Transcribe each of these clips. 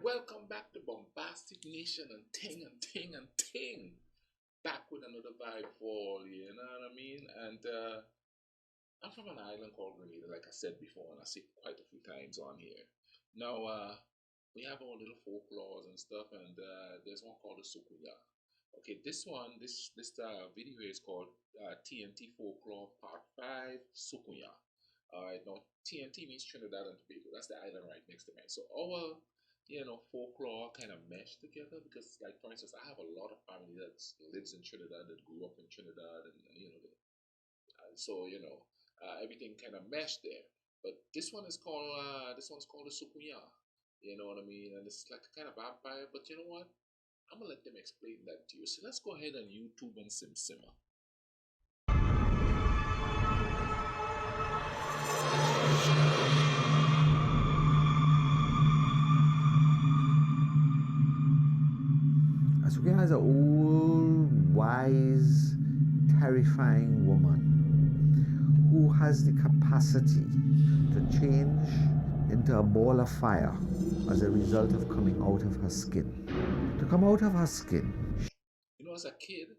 Welcome back to Bombastic Nation and ting and ting and ting. Back with another vibe for all, you know what I mean? And I'm from an island called Grenada, like I said before, and I say it quite a few times on here. Now, we have our little folklores and stuff, and there's one called the Soucouyant. Okay, this video is called TNT Folklore Part 5 Soucouyant. Alright, now TNT means Trinidad and Tobago. That's the island right next to mine. So our folklore kind of mesh together because, like, for instance, I have a lot of family that lives in Trinidad, that grew up in Trinidad, and so everything kind of meshed there. But this one's called a Soucouyant. You know what I mean? And it's like a kind of vampire. But you know what? I'm gonna let them explain that to you. So let's go ahead and YouTube and simmer. Soucouyant is an old, wise, terrifying woman who has the capacity to change into a ball of fire as a result of coming out of her skin. To come out of her skin. You know, as a kid,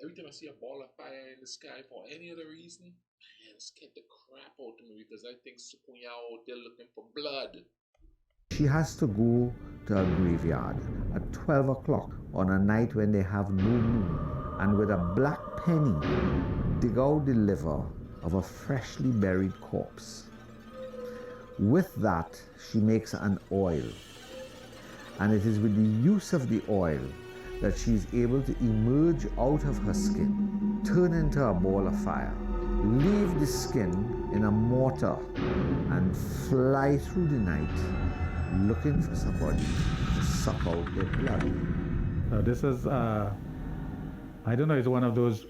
every time I see a ball of fire in the sky for any other reason, man, it scared the crap out of me because I think Soucouyant out there looking for blood. She has to go to a graveyard at 12 o'clock on a night when they have no moon, and with a black penny dig out the liver of a freshly buried corpse. With that, she makes an oil, and it is with the use of the oil that she is able to emerge out of her skin, turn into a ball of fire, leave the skin in a mortar, and fly through the night looking for somebody to suck out their blood. This is, I don't know, it's one of those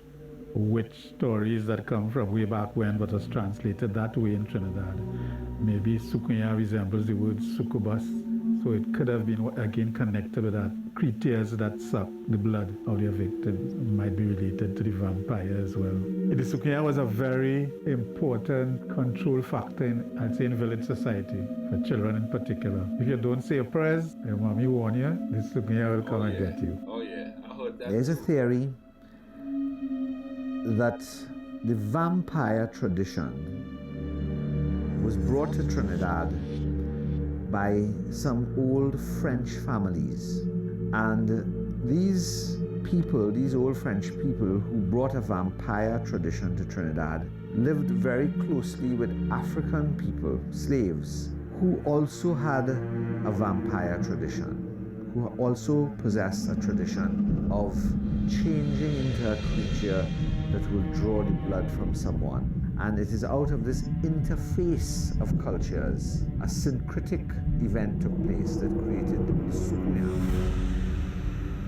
witch stories that come from way back when, but was translated that way in Trinidad. Maybe Soucouyant resembles the word succubus, so it could have been, again, connected with that. Creatures that suck the blood of their victims might be related to the vampire as well. The Soucouyant was a very important control factor in, I'd say, in village society, for children in particular. If you don't say your prayers, your mommy warn you, the Soucouyant will come and get you. Oh yeah, I heard that. There's a theory that the vampire tradition was brought to Trinidad by some old French families. And these people, these old French people who brought a vampire tradition to Trinidad, lived very closely with African people, slaves, who also had a vampire tradition, who also possessed a tradition of changing into a creature that will draw the blood from someone. And it is out of this interface of cultures, a syncretic event took place that created Soucouyant.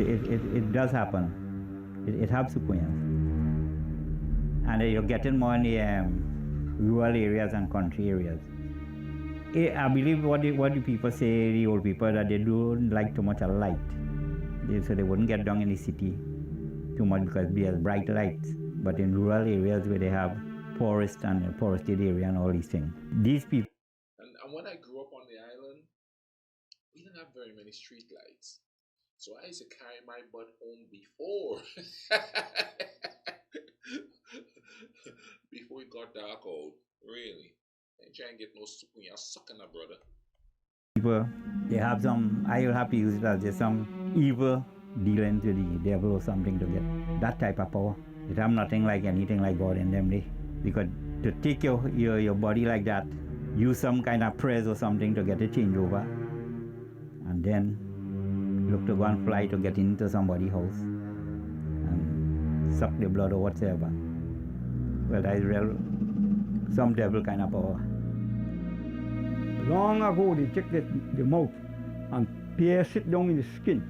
It does happen. It helps Soucouyant. And you're getting more in the rural areas and country areas. I believe what the people say, the old people, that they don't like too much of light. So they wouldn't get down in the city too much because there's bright lights. But in rural areas where they have forest and forested area and all these things, these people. And when I grew up on the island, we didn't have very many street lights. So I used to carry my butt home before before it got dark out. Really. And try and get no Soucouyant sucking a brother. People, they have some, I will have to use it as just some evil dealing to the devil or something to get that type of power. It have nothing like anything like God in them. Because to take your body like that, use some kind of prayers or something to get a changeover, and then look to go and fly to get into somebody's house and suck the blood or whatsoever. Well, that is real, some devil kind of power. Long ago, they checked the mouth and pierce it down in the skin.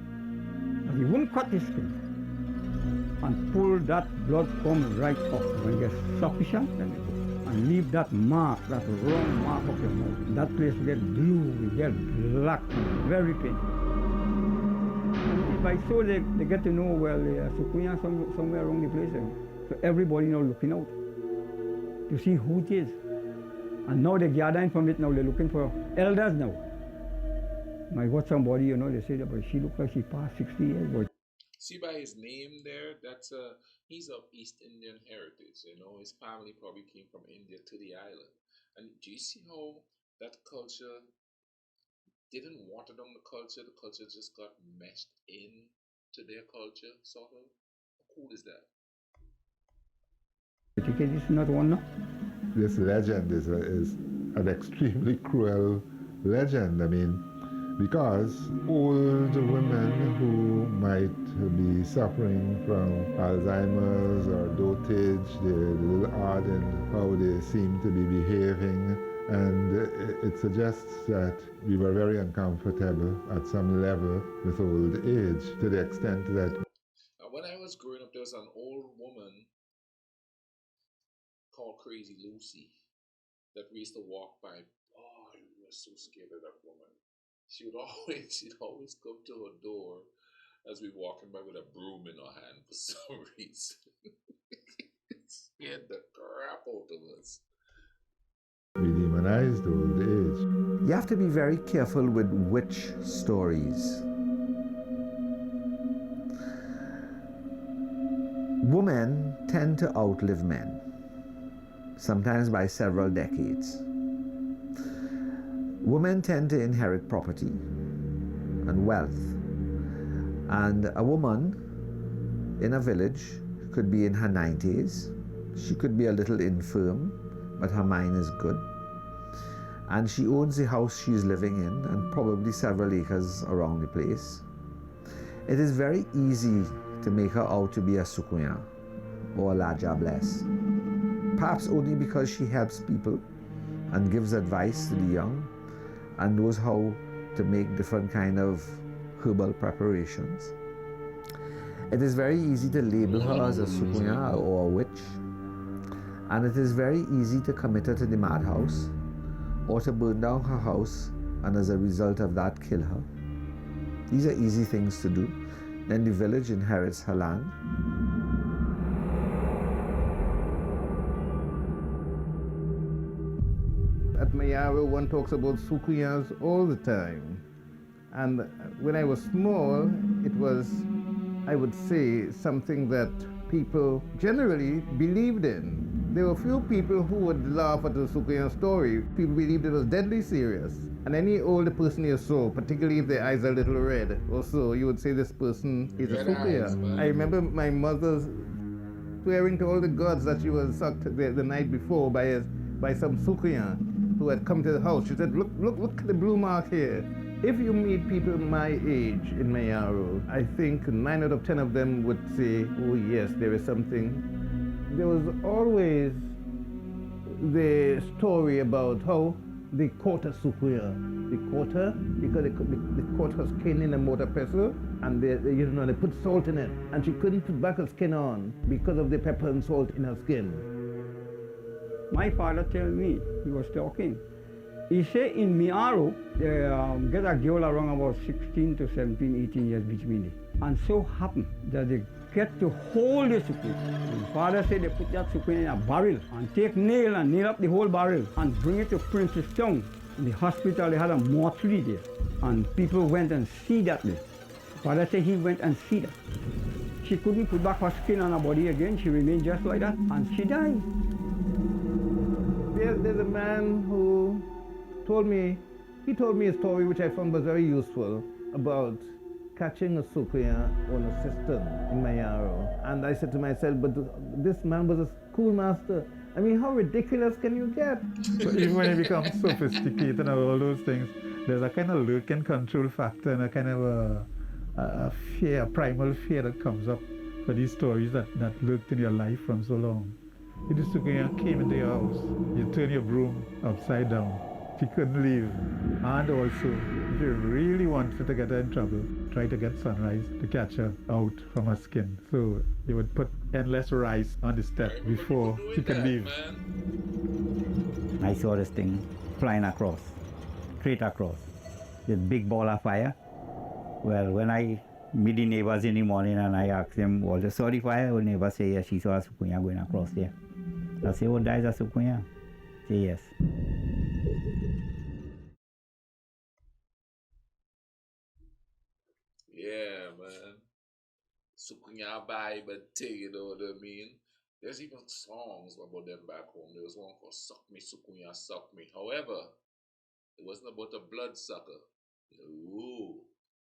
But he wouldn't cut the skin and pull that blood come right up. When it gets sufficient, then they go. And leave that mark, that wrong mark of your mouth. That place will get blue, will get black, very painful. And by so they get to know, well, Soucouyant somewhere around the place. So everybody now looking out to see who it is. And now they're gathering from it now, they're looking for elders now. I got somebody, you know, they say that, but she looked like she passed 60 years, but See by his name there, he's of East Indian heritage. You know, his family probably came from India to the island. And do you see how that culture didn't water down the culture? The culture just got meshed in to their culture, sort of. How cool is that? the ticket is not one now. This legend is an extremely cruel legend. I mean, because old women who might be suffering from Alzheimer's or dotage, they're a little odd in how they seem to be behaving, and it suggests that we were very uncomfortable at some level with old age, to the extent that When I was growing up, there was an old woman called Crazy Lucy that we used to walk by. Oh, we were so scared of that woman. She'd always come to her door as we walking by with a broom in her hand for some reason. It scared the crap out of us. we demonized old age. You have to be very careful with witch stories. Women tend to outlive men, sometimes by several decades. Women tend to inherit property and wealth. And a woman in a village could be in her 90s. She could be a little infirm, but her mind is good. And she owns the house she's living in and probably several acres around the place. It is very easy to make her out to be a Soucouyant or a La Diablesse. Perhaps only because she helps people and gives advice to the young and knows how to make different kind of herbal preparations. It is very easy to label her as a Soucouyant or a witch, and it is very easy to commit her to the madhouse or to burn down her house and as a result of that kill her. These are easy things to do. Then the village inherits her land. At Mayaro, one talks about Soucouyants all the time. And when I was small, it was, I would say, something that people generally believed in. There were few people who would laugh at the Soucouyant story. People believed it was deadly serious. And any older person you saw, particularly if their eyes are a little red or so, you would say this person is a Soucouyant. I remember my mother swearing to all the gods that she was sucked the night before by some Soucouyant who had come to the house. She said, look at the blue mark here. If you meet people my age in Mayaro, I think 9 out of 10 of them would say, oh yes, there is something. There was always the story about how they caught a Soucouyant. They caught her because they caught her skin in a mortar pestle, and they put salt in it, and she couldn't put back her skin on because of the pepper and salt in her skin. My father told me, he was talking. He said in Miaro, they get a girl around about 16 to 17, 18 years between them. And so happened that they get to hold the Soucouyant. And father said they put that Soucouyant in a barrel and take nail and nail up the whole barrel and bring it to Princess Town. In the hospital, they had a mortuary there. And people went and see that day. Father said he went and see that. She couldn't put back her skin on her body again. She remained just like that, and she died. There's a man who told me a story which I found was very useful about catching a Soucouyant on a cistern in Mayaro. And I said to myself, but this man was a schoolmaster. I mean, how ridiculous can you get? So even when it becomes sophisticated and all those things, there's a kind of lurking control factor and a kind of a fear, a primal fear that comes up for these stories that lurked in your life from so long. If the Soucouyant came into your house, you turn your broom upside down. She couldn't leave. And also, if you really wanted to get her in trouble, try to get Sunrise to catch her out from her skin. So you would put endless rice on the step before she could leave. I saw this thing flying across, straight across, this big ball of fire. Well, when I meet the neighbors in the morning and I ask them, was the saw the fire? The neighbor say, yes, she saw a Soucouyant going across there. I say, oh, that is a Soucouyant? Say, yes. Yeah, man. Soucouyant vibe and thing, you know what I mean? There's even songs about them back home. There was one called Suck Me, Soucouyant, Suck Me. However, it wasn't about a bloodsucker. Ooh,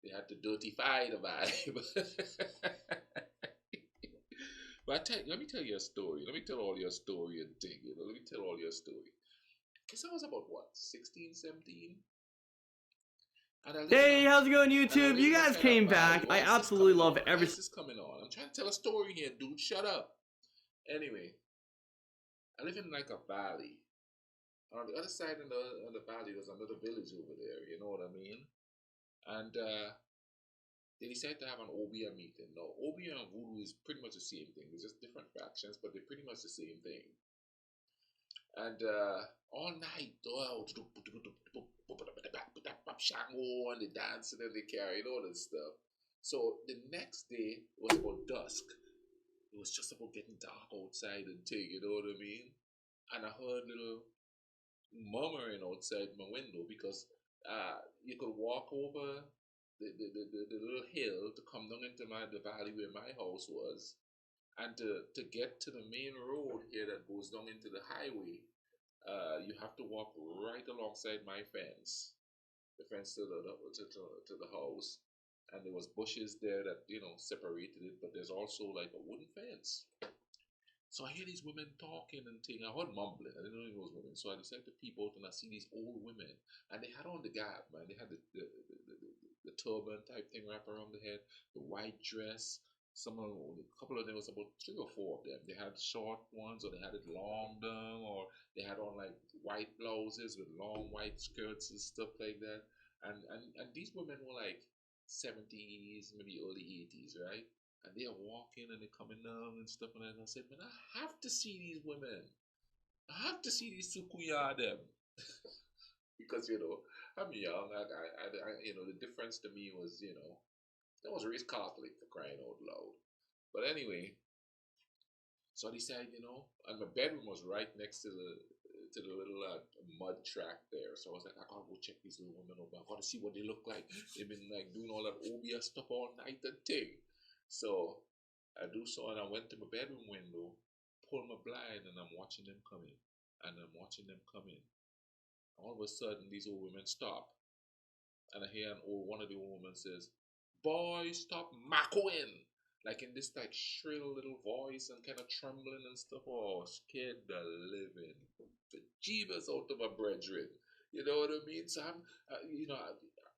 they had to dirtify the vibe. But let me tell you a story. Let me tell all your story and thing, you know. Let me tell all your story. Because I was about what, 16, 17? And I live Hey, how's it going, and I YouTube? live You in a guys kind of came valley. back. I Ice is absolutely coming love on. every. Ice is coming on. I'm trying to tell a story here, dude. Shut up. Anyway, I live in like a valley. On the other side of the valley, there's another village over there. You know what I mean? And they decided to have an OBA meeting. Now, OBA and Voodoo is pretty much the same thing. It's just different factions, but they're pretty much the same thing. And all night, Shango and the dancing and they carried all this stuff. So the next day was about dusk. It was just about getting dark outside and thing, you know what I mean? And I heard little murmuring outside my window because you could walk over the little hill to come down into the valley where my house was, and to get to the main road here that goes down into the highway, you have to walk right alongside my fence, the fence to the house, and there was bushes there that separated it, but there's also like a wooden fence. So I hear these women talking and thing. I heard mumbling. I didn't know it was women. So I decided to peep out and I see these old women. And they had on the garb, man. They had the turban type thing wrapped around the head, the white dress. A couple of them, was about 3 or 4 of them. They had short ones, or they had it long down, or they had on like white blouses with long white skirts and stuff like that. And these women were like 70s, maybe early 80s, right? And they are walking and they're coming down and stuff and I said, man, I have to see these women. I have to see these Soucouyant them. Because I'm young. The difference to me was, I was raised Catholic, for crying out loud. But anyway, so I decided, and my bedroom was right next to the little mud track there. So I was like, I gotta go check these little women over. I gotta see what they look like. They've been like doing all that obia stuff all night and thing. So I do so, and I went to my bedroom window, pulled my blind, and I'm watching them coming. And I'm watching them coming. All of a sudden, these old women stop. And I hear one of the old women says, "Boy, stop mackoing." Like in this like shrill little voice and kind of trembling and stuff. Oh, scared the living bejeebers out of my brethren. You know what I mean? So I'm,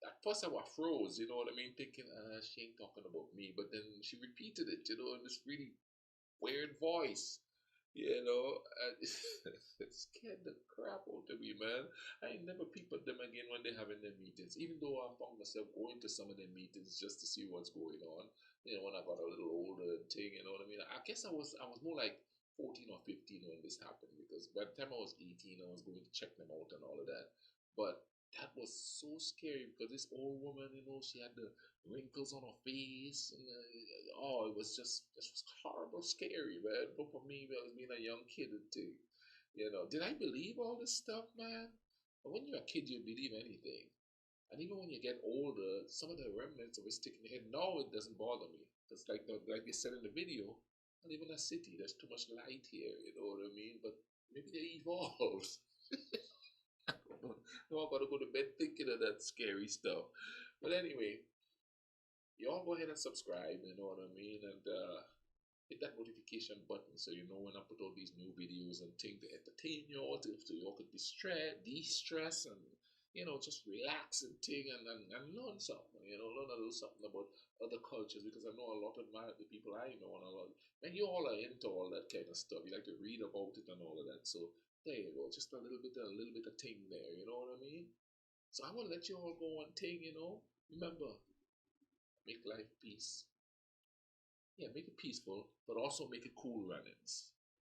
at first I was froze, you know what I mean? Thinking, she ain't talking about me. But then she repeated it, in this really weird voice. It scared the crap out of me, man. I ain't never peep at them again when they're having their meetings. Even though I found myself going to some of their meetings just to see what's going on. When I got a little older and thing, you know what I mean? I guess I was more like 14 or 15 when this happened, because by the time I was 18, I was going to check them out and all of that. But that was so scary because this old woman, she had the wrinkles on her face, and it was just horrible, scary, man. But for me, I was being a young kid and thing. Did I believe all this stuff, man? But when you're a kid, you believe anything. And even when you get older, some of the remnants of it stick in your head. Now it doesn't bother me. It's like they said in the video, I live in a city. There's too much light here. You know what I mean? But maybe they evolved. Now I gotta go to bed thinking of that scary stuff. But anyway, you all go ahead and subscribe. You know what I mean? And hit that notification button so you know when I put out these new videos and things to entertain you all, so you all could de-stress and just relax and thing and learn something, learn a little something about other cultures, because I know a lot of the people I know, and a lot, and you all are into all that kind of stuff. You like to read about it and all of that. So there you go, just a little bit of thing there, you know what I mean? So I will let you all go on thing, remember, make life peace. Yeah, make it peaceful, but also make it cool runnings.